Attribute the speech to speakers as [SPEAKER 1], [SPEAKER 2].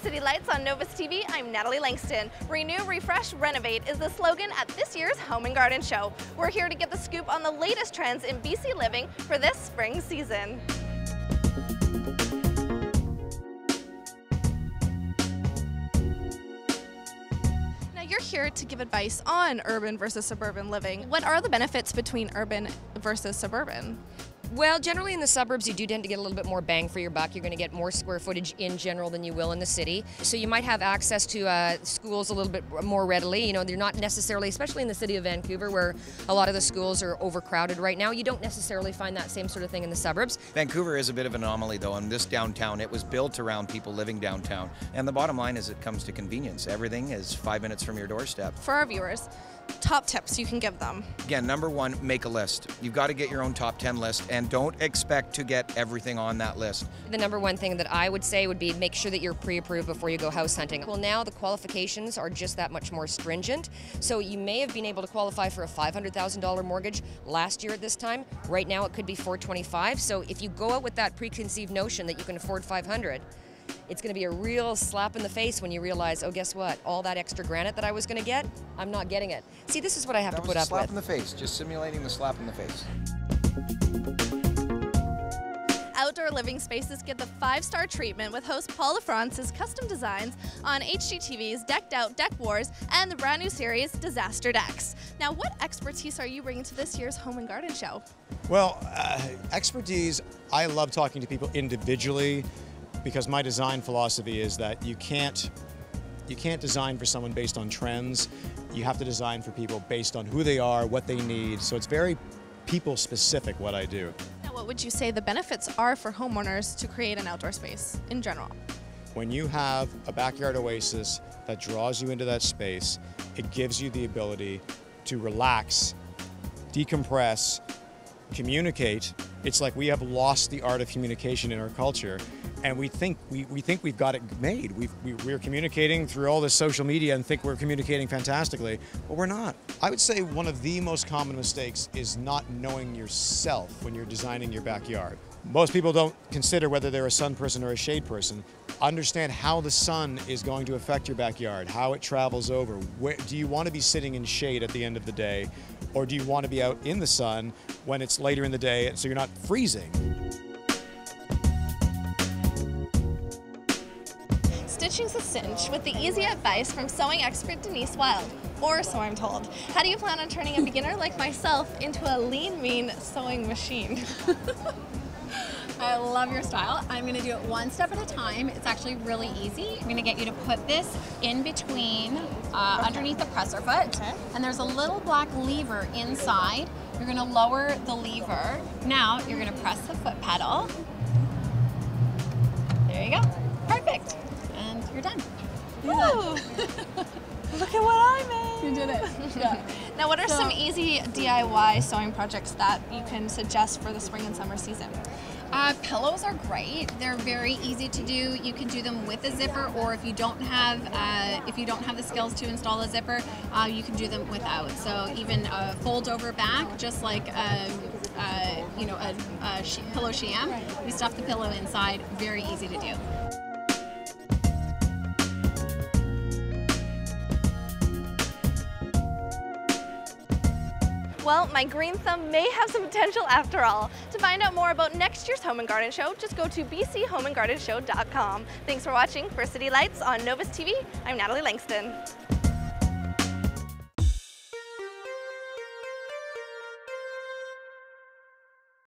[SPEAKER 1] City Lights on Novus TV, I'm Natalie Langston. Renew, refresh, renovate is the slogan at this year's Home and Garden Show. We're here to get the scoop on the latest trends in BC living for this spring season. Now you're here to give advice on urban versus suburban living. What are the benefits between urban versus suburban?
[SPEAKER 2] Well, generally in the suburbs, you do tend to get a little bit more bang for your buck. You're going to get more square footage in general than you will in the city. So you might have access to schools a little bit more readily. You know, they're not necessarily, especially in the city of Vancouver, where a lot of the schools are overcrowded right now. You don't necessarily find that same sort of thing in the suburbs.
[SPEAKER 3] Vancouver is a bit of an anomaly, though. In this downtown, it was built around people living downtown. And the bottom line is it comes to convenience. Everything is 5 minutes from your doorstep.
[SPEAKER 1] For our viewers, top tips you can give them.
[SPEAKER 3] Again, number one, make a list. You've got to get your own top 10 list, and don't expect to get everything on that list.
[SPEAKER 2] The number one thing that I would say would be make sure that you're pre-approved before you go house hunting. Well, now the qualifications are just that much more stringent. So you may have been able to qualify for a $500,000 mortgage last year at this time. Right now it could be $425,000. So if you go out with that preconceived notion that you can afford $500,000, it's going to be a real slap in the face when you realize, oh, guess what? All that extra granite that I was going to get, I'm not getting it. See, this is what I have to put up with.
[SPEAKER 3] Slap in the face, just simulating the slap in the face.
[SPEAKER 1] Outdoor living spaces get the 5-star treatment with host Paul Lafrance's custom designs on HGTV's Decked Out Deck Wars and the brand new series Disaster Decks. Now, what expertise are you bringing to this year's Home and Garden Show?
[SPEAKER 4] Well, expertise, I love talking to people individually, because my design philosophy is that you can't design for someone based on trends. You have to design for people based on who they are, what they need. So it's very people specific what I do.
[SPEAKER 1] Now, what would you say the benefits are for homeowners to create an outdoor space in general?
[SPEAKER 4] When you have a backyard oasis that draws you into that space, it gives you the ability to relax, decompress, communicate. It's like we have lost the art of communication in our culture, and we think we've got it made. We're communicating through all this social media and think we're communicating fantastically, but we're not. I would say one of the most common mistakes is not knowing yourself when you're designing your backyard. Most people don't consider whether they're a sun person or a shade person. Understand how the sun is going to affect your backyard, how it travels over. Where, do you want to be sitting in shade at the end of the day, or do you want to be out in the sun when it's later in the day so you're not freezing?
[SPEAKER 1] Stitching's a cinch with the easy advice from Sewing Expert Denise Wild, or so I'm told. How do you plan on turning a beginner like myself into a lean, mean sewing machine?
[SPEAKER 5] I love your style. I'm going to do it one step at a time. It's actually really easy. I'm going to get you to put this in between, underneath the presser foot.
[SPEAKER 1] Okay.
[SPEAKER 5] And there's a little black lever inside. You're going to lower the lever. Now you're going to press the foot pedal. There you go. Perfect. And you're done.
[SPEAKER 1] Woo! Look at what I made!
[SPEAKER 5] You did it. Yeah.
[SPEAKER 1] Now, what are some easy DIY sewing projects that you can suggest for the spring and summer season?
[SPEAKER 5] Pillows are great. They're very easy to do. You can do them with a zipper, or if you don't have the skills to install a zipper, you can do them without. So even a fold-over back, just like pillow sham. You stuff the pillow inside. Very easy to do.
[SPEAKER 1] Well, my green thumb may have some potential after all. To find out more about next year's Home and Garden Show, just go to bchomeandgardenshow.com. Thanks for watching. For City Lights on Novus TV, I'm Natalie Langston.